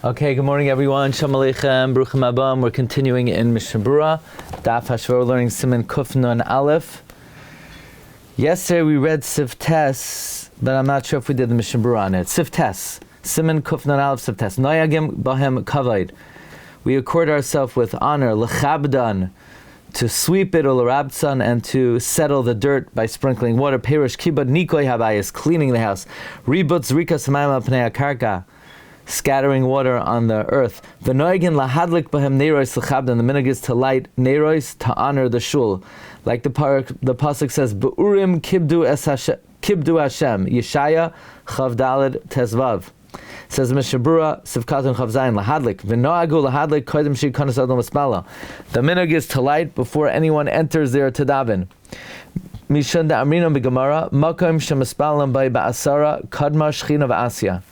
Okay, good morning everyone. Shalom Aleichem, Bruchim Abam. We're continuing in Berura, Daf Hashavua. We're learning Siman Kuf Nun Aleph. Yesterday we read Seif Tes, but I'm not sure if we did the Berura on it. Seif Tes, Siman Kuf Nun Aleph Seif Tes. Noyagim Bahem Kavod. We accord ourselves with honor, Lechabdan, to sweep it, Ularabtsan, and to settle the dirt by sprinkling water. Perish Kibad Nikoy Habayis, cleaning the house. Rebutz Rika Samayim Al Pnei Karka, scattering water on the earth. The noigin lahadlik bahem neiros l'chabdan. The minhag is to light neiros to honor the shul, like the pasuk says, "Beurim kibdu Hashem." Yeshaya Chav Daled Tezvav. Says Mishabura Sivkatun Chav Zayin lahadlik. V'noagu lahadlik kodim shikanas adam l'spala. The minhag is to light before anyone enters there to daven. Mishna Amrina Gemara Makom shemispalam by ba'asara kadma shchina v'asya.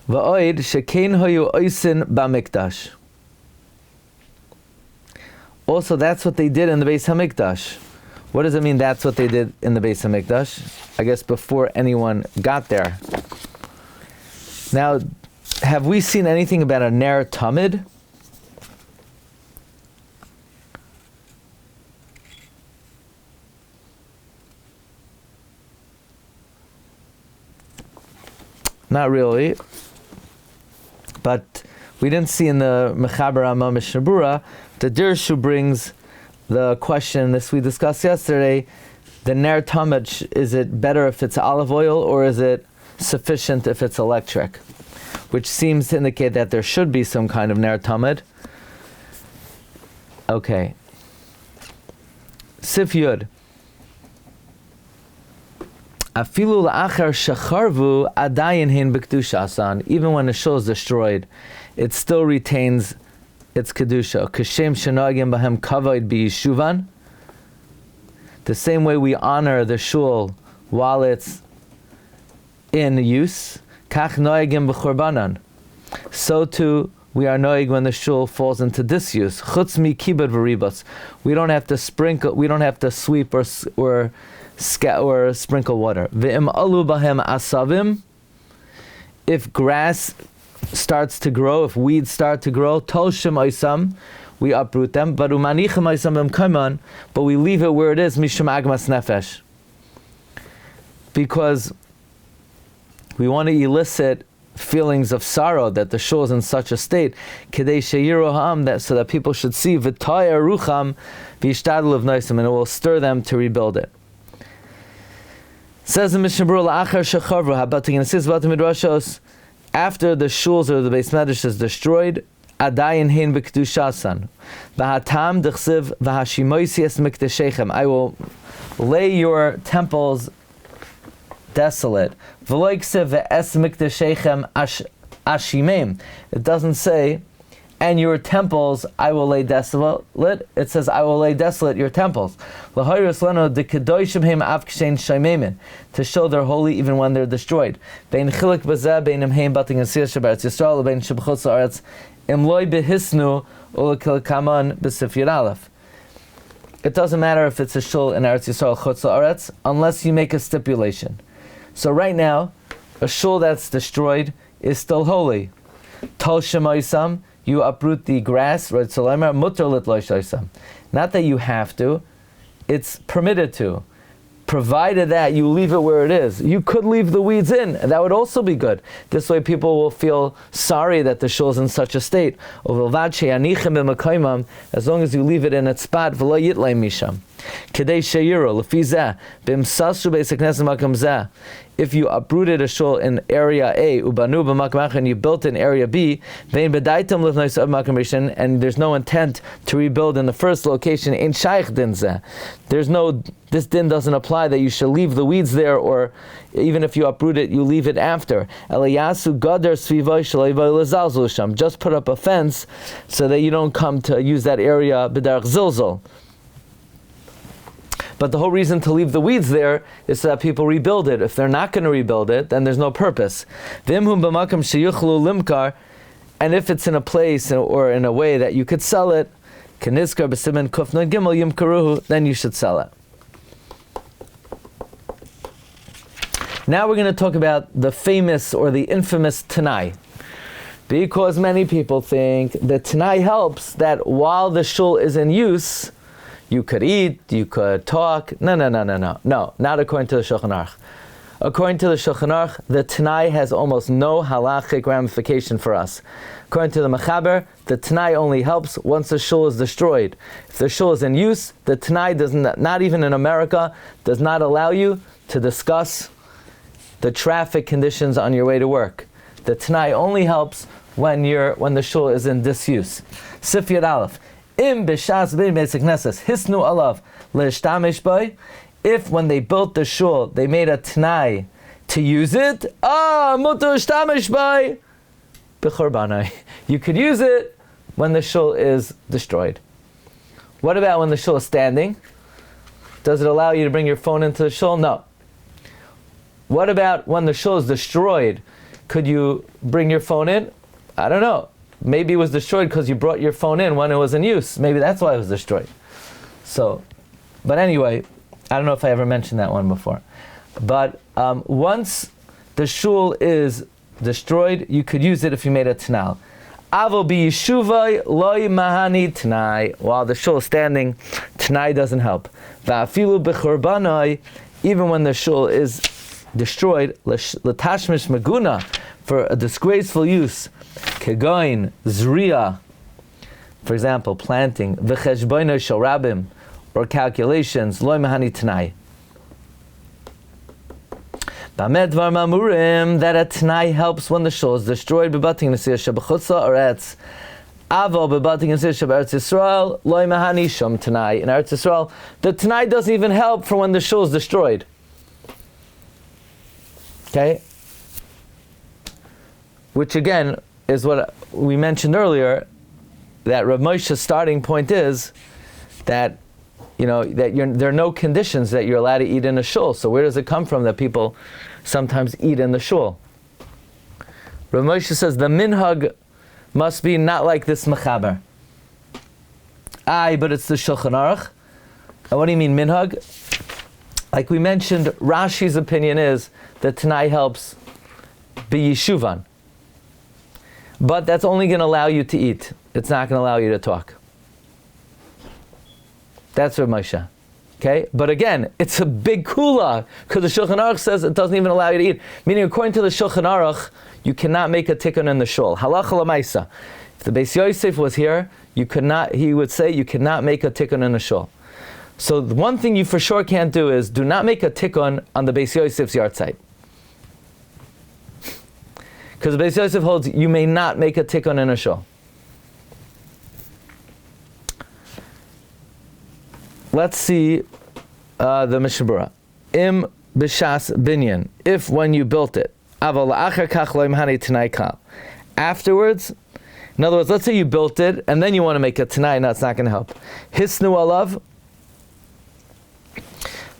Va'oid shekein hayu oisin ba'mikdash. Also, that's what they did in the Beis HaMikdash. What does it mean that's what they did in the Beis HaMikdash? I guess before anyone got there. Now, have we seen anything about a ner tamid? Not really. But we didn't see in the Mechaber Amma Mishnah the Dirshu brings the question, this we discussed yesterday, the ner tamid, is it better if it's olive oil or is it sufficient if it's electric? Which seems to indicate that there should be some kind of ner tamid. Okay. Sif Yud. Afilu la'achar shecharvu adayin hin b'kedushasan. Even when the shul is destroyed, it still retains its kedusha. Kashem shenagim b'hem kavod b'yishuvan. The same way we honor the shul while it's in use, kach noagim b'chorbanan. So too we are noig when the shul falls into disuse. Chutz mi kibud v'ribos. We don't have to sprinkle. We don't have to sweep or sprinkle water. V'im alu bahem asavim. If grass starts to grow, if weeds start to grow, tolshem oisam, we uproot them. But umanichem oisam b'mkaiman, but we leave it where it is, mishum agmas nefesh, because we want to elicit feelings of sorrow that the shul is in such a state, kedei sheyiru ha'am, that so that people should see v'taya rucham v'yishtadlu v'noisam, and it will stir them to rebuild it. Says the Mishnah Berura, la'achar shechavru habating, and it says about the midrashos, after the shuls or the Beis Medrash is destroyed, adayin hein b'kedushasan, v'hatam d'chsiv v'hashimoisi es mikdeshechem. I will lay your temples desolate. V'lo yksiv v'es mikdeshechem ashimim. It doesn't say, and your temples I will lay desolate. It says, I will lay desolate your temples. To show they're holy even when they're destroyed. It doesn't matter if it's a shul in Eretz Yisrael chutz la'aretz, unless you make a stipulation. So right now, a shul that's destroyed is still holy. Tol shemaisam, you uproot the grass, right? Not that you have to, it's permitted to. Provided that you leave it where it is. You could leave the weeds in, and that would also be good. This way people will feel sorry that the shul is in such a state. As long as you leave it in its spot, if you uprooted a shul in area A, and you built in area B, and there's no intent to rebuild in the first location, this din doesn't apply that you should leave the weeds there, or even if you uproot it, you leave it after. Just put up a fence so that you don't come to use that area b'darach zilzol. But the whole reason to leave the weeds there is so that people rebuild it. If they're not going to rebuild it, then there's no purpose. And if it's in a place or in a way that you could sell it, Keniskar b'siman kufna gimel yimkaruhu, then you should sell it. Now we're going to talk about the famous or the infamous Tnai. Because many people think that Tnai helps that while the shul is in use, you could eat, you could talk. No, not according to the Shulchan Aruch. According to the Shulchan Aruch, the Tnai has almost no halachic ramification for us. According to the Mechaber, the Tnai only helps once the shul is destroyed. If the shul is in use, the Tnai does not even in America, does not allow you to discuss the traffic conditions on your way to work. The Tnai only helps when the shul is in disuse. Sif Yud Aleph. Im b'shas bin b'esek neses hisnu alav le'ishtamish bay. If when they built the shul, they made a Tnai to use it, mutu ishtamish bay b'chorbanai. You could use it when the shul is destroyed. What about when the shul is standing? Does it allow you to bring your phone into the shul? No. What about when the shul is destroyed? Could you bring your phone in? I don't know. Maybe it was destroyed because you brought your phone in when it was in use. Maybe that's why it was destroyed. But anyway, I don't know if I ever mentioned that one before. But once the shul is destroyed, you could use it if you made a Tnal. Avo b'yishuvai loy mahani Tnai. While the shul is standing, Tnai doesn't help. Va'afilu b'chorbanai, even when the shul is destroyed, l'tashmish maguna, for a disgraceful use, kegoin zriya, for example, planting, v'cheshboino shel rabim, or calculations, loy mahani Tnai. B'amed dvar ma'murim, that a Tnai helps when the shul is destroyed, b'bating nesiyah shebechutza oretz. Avo b'bating nesiyah sheberetz Yisrael, loy mahani shom Tnai. In Eretz Yisrael, the Tnai doesn't even help for when the shul is destroyed. Okay? Which again is what we mentioned earlier, that Rav Moshe's starting point is that there are no conditions that you're allowed to eat in a shul. So where does it come from that people sometimes eat in the shul? Rav Moshe says the minhag must be not like this mechaber. But it's the Shulchan Aruch. And what do you mean minhag? Like we mentioned, Rashi's opinion is that Tnai helps b'yishuvan. But that's only going to allow you to eat. It's not going to allow you to talk. That's Rav Moshe. Okay? But again, it's a big kula, because the Shulchan Aruch says it doesn't even allow you to eat. Meaning, according to the Shulchan Aruch, you cannot make a tikkun in the shul. Halacha l'maisa. If the Beis Yosef was here, he would say you cannot make a tikkun in the shul. So the one thing you for sure can't do is do not make a tikkun on the Beis Yosef's yard site. Because the Beis Yosef holds you may not make a tikkun in a shul. Let's see the Mishnah. Im b'shas binyan. If when you built it. Aval la'achar kach lo imhani Tnai kal. Afterwards, in other words, let's say you built it and then you want to make a Tnai. No, it's not going to help. Hisnu alav.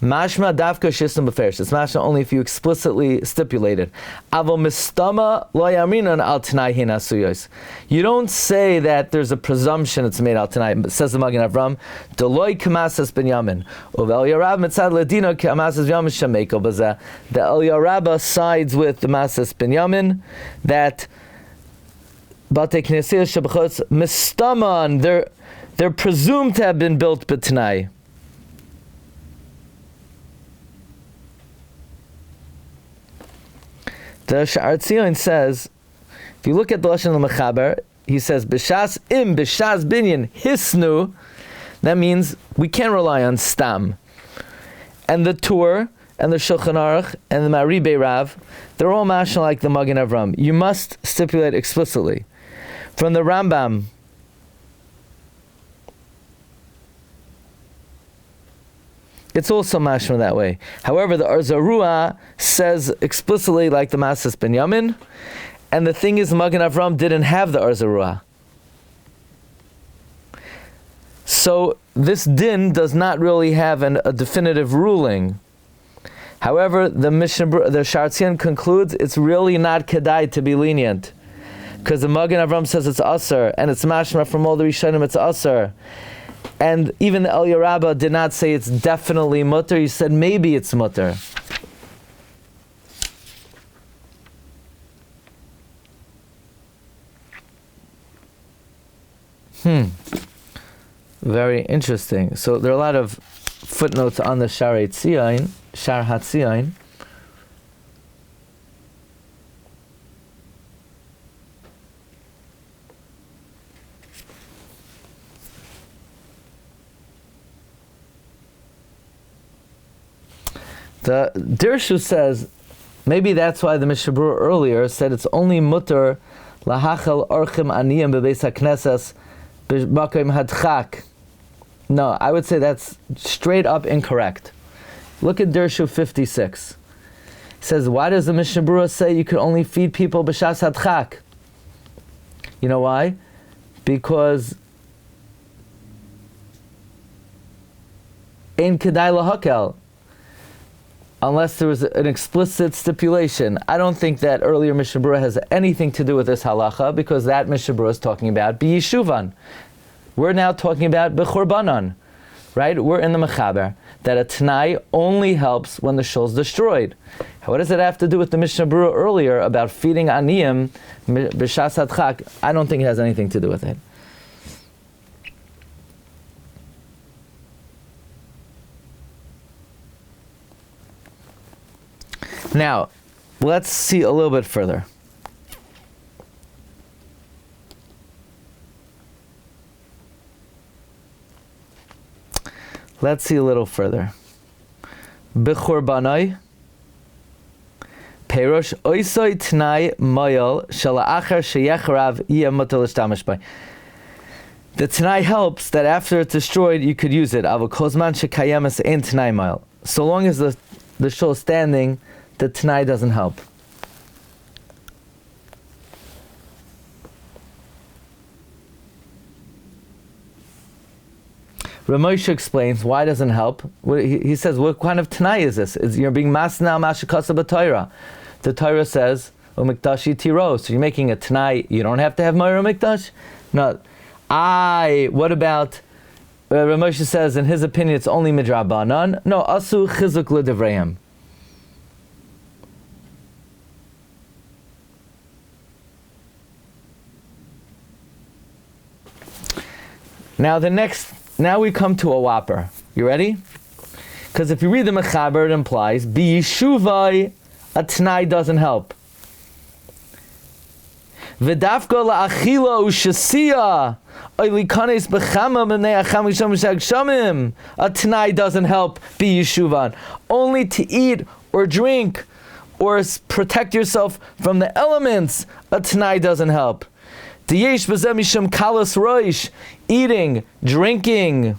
Mashma davka shisnum b'ferish. It's mashma only if you explicitly stipulated. Avo mistama lo yaminan al Tnai hin asuyos. You don't say that there's a presumption it's made al Tnai. Says the Magen Avram, Deloy kamasas binyamin. Uvel yarab mitzad ledino kamasas binyamin shemeko bazeh. The El Yarabba sides with the masas binyamin that bate knesiyah shebechutz mistaman. They're presumed to have been built b'Tnai. The Sha'ar Tzion says, if you look at the Lashon al-Mechaber, he says, b'shas binyan hisnu, that means we can't rely on stam. And the Tur, and the Shulchan Aruch, and the Maribei Rav, they're all mashal like the Magen Avram. You must stipulate explicitly. From the Rambam, it's also mashma that way. However, the Arzarua says explicitly like the Masas Binyamin, and the thing is, Magen Avram didn't have the Arzarua. So this din does not really have a definitive ruling. However, the Sha'ar Tzion concludes it's really not kedai to be lenient. because the Magen Avram says it's Asr, and it's mashma from all the Rishonim it's Asr. And even the El Yerabba did not say it's definitely mutter, he said maybe it's mutter. Very interesting. So there are a lot of footnotes on the Shar HaTzion. The Dirshu says, maybe that's why the Mishnah Berura earlier said it's only mutter lahachal orchim aniyim bebeis haknesses b'makom hadchak. No, I would say that's straight up incorrect. Look at Dirshu 56. It says, why does the Mishnah Berura say you could only feed people b'shas hadchak? You know why? Because ein kedai lahakel. Unless there was an explicit stipulation. I don't think that earlier Mishnah Berura has anything to do with this halacha, because that Mishnah Berura is talking about b'yishuvan. We're now talking about b'churbanan, right? We're in the mechaber that a Tnai only helps when the shul is destroyed. What does it have to do with the Mishnah Berura earlier about feeding aniyim b'shas hadchak? I don't think it has anything to do with it. Now, let's see a little bit further. Let's see a little further. B'churbanai Perosh oisoi Tnai moyel shala'achar sheyecharav yeh mutar l'shtamish by. The Tnai helps that after it's destroyed, you could use it. Avol kozman shekayemes ein Tnai moyel. So long as the shul is standing, the Tnai doesn't help. Ramosha explains why it doesn't help. He says, what kind of Tnai is this? You're being masna mashakasa b'Torah. The Torah says, "O mikdashi tiro." So you're making a Tnai. You don't have to have Moira mikdash. No. What about? Ramosha says, in his opinion, it's only midrabanan. No, asu chizuk l'divrayim. Now we come to a whopper. You ready? Because if you read the Mechaber, it implies b'yishuvai a Tnai doesn't help. V'dafka la'achila u'shasiya oilikanes b'chama b'nei acham v'sham v'shag a Tnai doesn't help b'yishuvan. Only to eat or drink or protect yourself from the elements, a Tnai doesn't help. Diyesh b'zeh misham kalas roish, eating, drinking,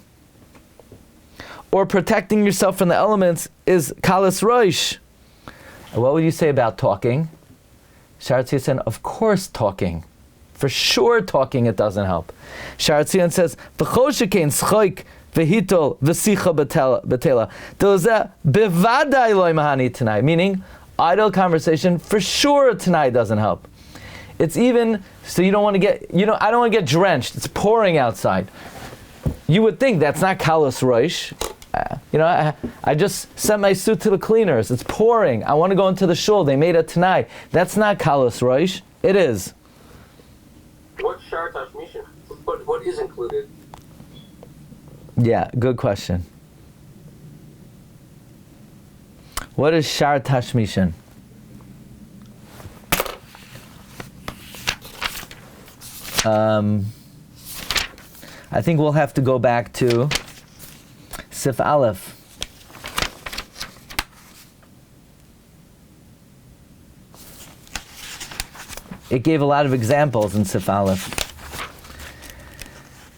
or protecting yourself from the elements is kalas roish. What would you say about talking? Sharatzion said, of course talking. For sure talking, it doesn't help. Sharatzion says, v'chol shekain s'choik v'hitol v'sicha b'tela. Delzeh bevadai loy mahani Tnai. Meaning, idle conversation, for sure Tnai doesn't help. It's even, so you don't want to get, I don't want to get drenched. It's pouring outside. You would think that's not kalos roish. I just sent my suit to the cleaners. It's pouring. I want to go into the shul. They made a Tnai. That's not kalos roish. It is. What's shartash mishin? What is included? Yeah, good question. What is shartash mishin? I think we'll have to go back to Sif Aleph. It gave a lot of examples in Sif Aleph.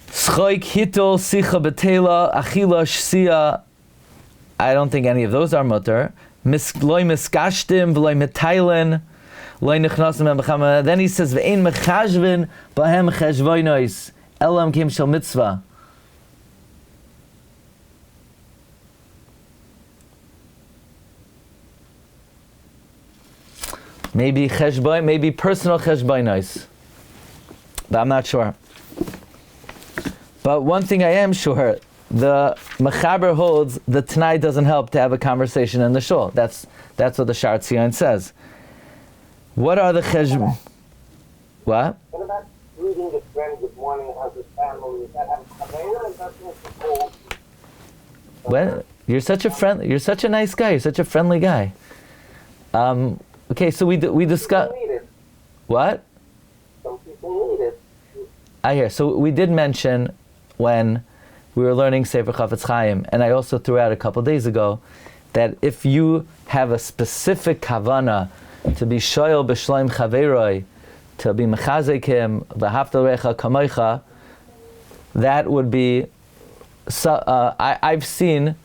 Schoik, hitol, sicha, betela, achila, shsia. I don't think any of those are mutter. Loy miskashtim, v'loy metailen. Then he says, "Ve'ein mechashvin b'hem cheshvonos elam kim shel mitzvah." Maybe cheshbon, maybe personal cheshbonos. but I'm not sure. But one thing I am sure, the Mechaber holds the Tnai doesn't help to have a conversation in the Shul. That's what the Shar Tzion says. What are the cheshbon? What? What about greeting his friend good morning, how's his family? Is that having Chavera? Is that cool? Well, you're such a nice guy. You're such a friendly guy. Okay, so we discussed. What? Some people need it. I hear. So we did mention when we were learning Sefer Chafetz Chaim, and I also threw out a couple days ago that if you have a specific kavana to be shoyel b'shloim chaveroi, to be mechazek him, v'haftal recha kamoicha, that would be. I've seen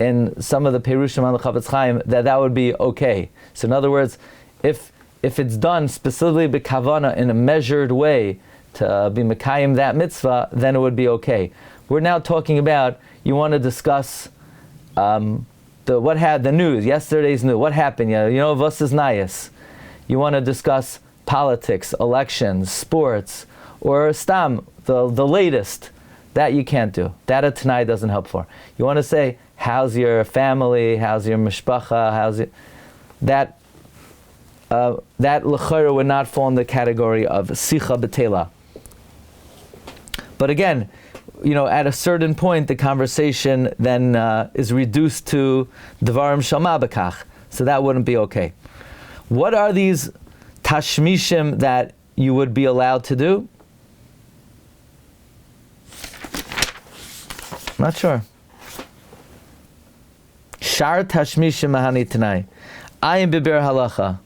in some of the Perushim on the Chafetz Chaim that would be okay. So in other words, if it's done specifically b'kavana in a measured way to be mekayim that mitzvah, then it would be okay. We're now talking about, you want to discuss the news, yesterday's news, what happened, vos is nayas. You want to discuss politics, elections, sports, or stam, the latest. That you can't do. That a Tnai doesn't help for. You want to say, how's your family, how's your mishpacha, that l'chayra would not fall in the category of sicha b'tela. But again, at a certain point, the conversation then is reduced to devarim shama b'kach. So that wouldn't be okay. What are these tashmishim that you would be allowed to do? Not sure. Shar tashmishim mahani Tnai. Ayin biber halacha.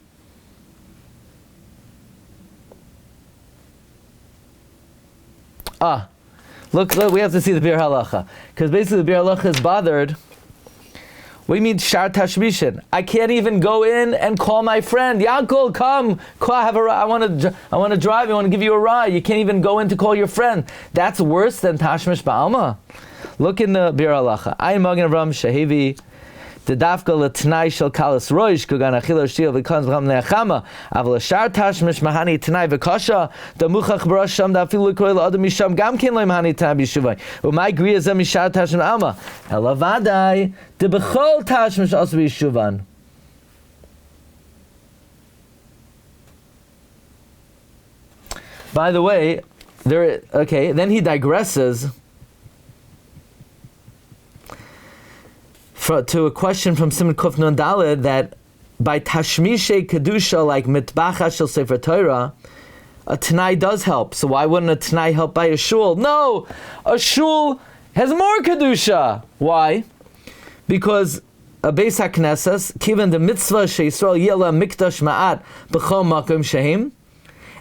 Look, we have to see the bir halacha. Because basically the bir halacha is bothered. What do you mean shar tashmishin? I can't even go in and call my friend. Yaakov, come. I want to drive. I want to give you a ride. You can't even go in to call your friend. That's worse than tashmish ba'alma. Look in the bir halacha. Ayin Magen Avram shehevi. The dafka l'tnai shel kalas roish kugan achilo shil v'kans v'cham ne'achama aval shar tashmish mahani tnai v'kasha the muchach b'rosh sham da afilu l'koil l'adam misham gam ken lo mahani tnai b'yishuvay u'may griya zeh mishar tashmish alma elavadai de b'chol tashmish also b'yishuvan. By the way, then he digresses to a question from Siman Kuf Nun Daled that by Tashmishe Kedusha, like Mitbacha Shel Sefer Torah, a Tnai does help. So why wouldn't a Tnai help by a Shul? No! A Shul has more Kedusha. Why? Because a Beis HaKnesses, given the mitzvah sheYisrael Yela Mikdash Ma'at B'chol Makom Shehem,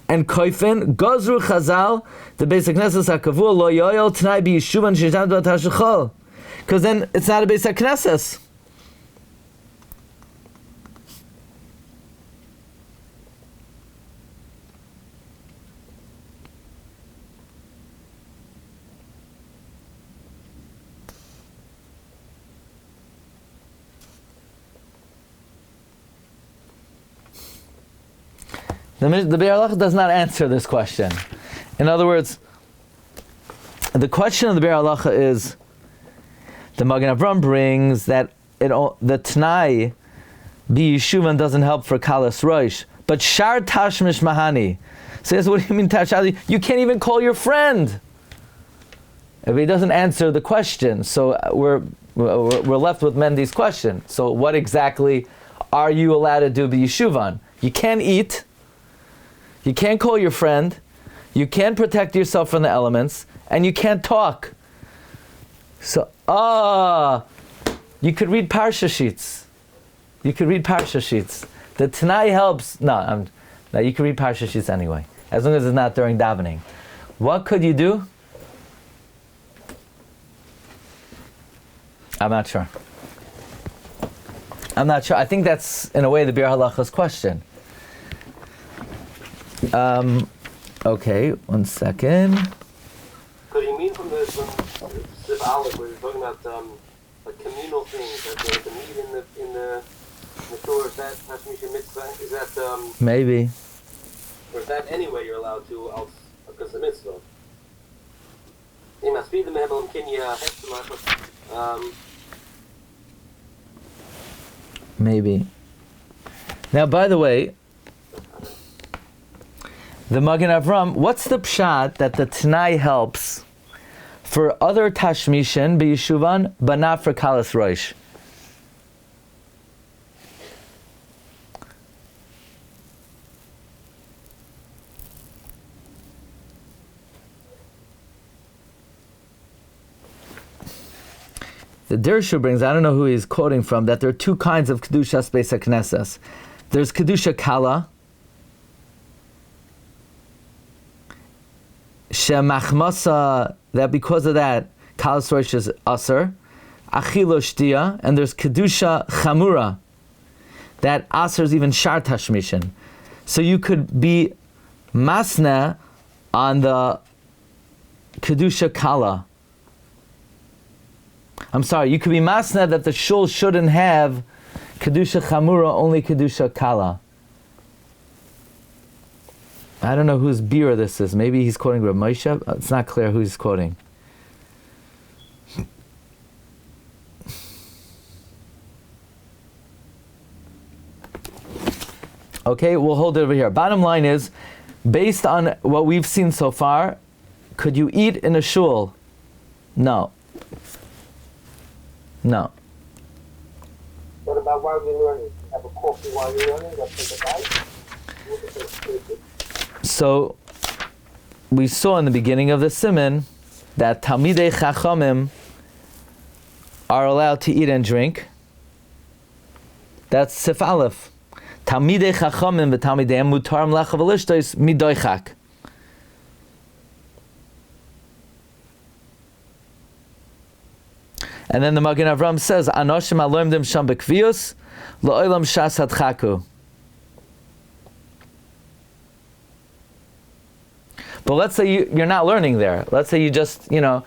and Koifen, Gozru Chazal, the Beis HaKnesses HaKavua Lo Yoyel Tnai B'Yishuvan Sheshan B'at HaShechol. Because then it's not a Beis HaKnesses. The Be'er Halacha does not answer this question. In other words, the question of the Be'er Halacha is, the Magen Avram brings that the Tnai B'Yishuvan doesn't help for Kalas Roish, but Shar Tashmish Mahani says, what do you mean Tashali? You can't even call your friend. If he doesn't answer the question, so we're left with Mendy's question. So what exactly are you allowed to do B'Yishuvan? You can't eat, you can't call your friend, you can't protect yourself from the elements, and you can't talk. So, you could read Parsha sheets. The Tnai helps. No, you can read Parsha sheets anyway, as long as it's not during davening. What could you do? I'm not sure. I think that's, in a way, the Bir Halacha's question. Okay, 1 second. Could you mean from the Siv Aleph, where you're talking about like communal things, that the meat in the Torah, is that Hashmisha Mitzvah? Is that maybe? Or is that any way you're allowed to? because it's a mitzvah. He must be the mebel Kenya. Maybe. Now, by the way, the Magen Avram, what's the pshat that the Tnai helps for other tashmishin b'yeshuvan, but not for kalas roish? The Dirshu brings, I don't know who he's quoting from, that there are two kinds of Kedushas Beis HaKnesses. There's Kedusha Kala, Shemachmasa, that because of that, Kalas Rosh is Aser, Achilo Shtia, and there's Kedusha Chamura, that Aser is even Shar Tashmishin. So you could be Masna on the Kedusha Kala. I'm sorry, you could be masna that the shul shouldn't have Kedusha Chamura, only Kedusha Kala. I don't know whose beer this is. Maybe he's quoting Rabbi Meir. It's not clear who he's quoting. Okay, we'll hold it over here. Bottom line is, based on what we've seen so far, could you eat in a shul? No. No. What about while you're learning? Have a coffee while you're learning? That's the So, we saw in the beginning of the Siman that Talmidei Chachamim are allowed to eat and drink. That's Sif Aleph. Talmidei Chachamim v'Talmideim mutarim lechav v'lishtos midoichak. And then the Magen Avram says, Anoshim aloimdim sham bekvius, la'olam shas hadchaku. But let's say you're not learning there. Let's say you just, you're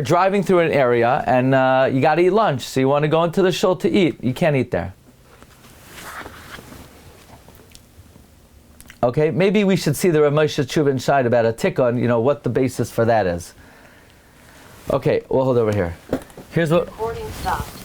driving through an area and you got to eat lunch, so you want to go into the shul to eat. You can't eat there. Okay, maybe we should see the Rav Moshe Tshuva inside about a tikkun, what the basis for that is. Okay, we'll hold over here. Here's what. Recording stopped.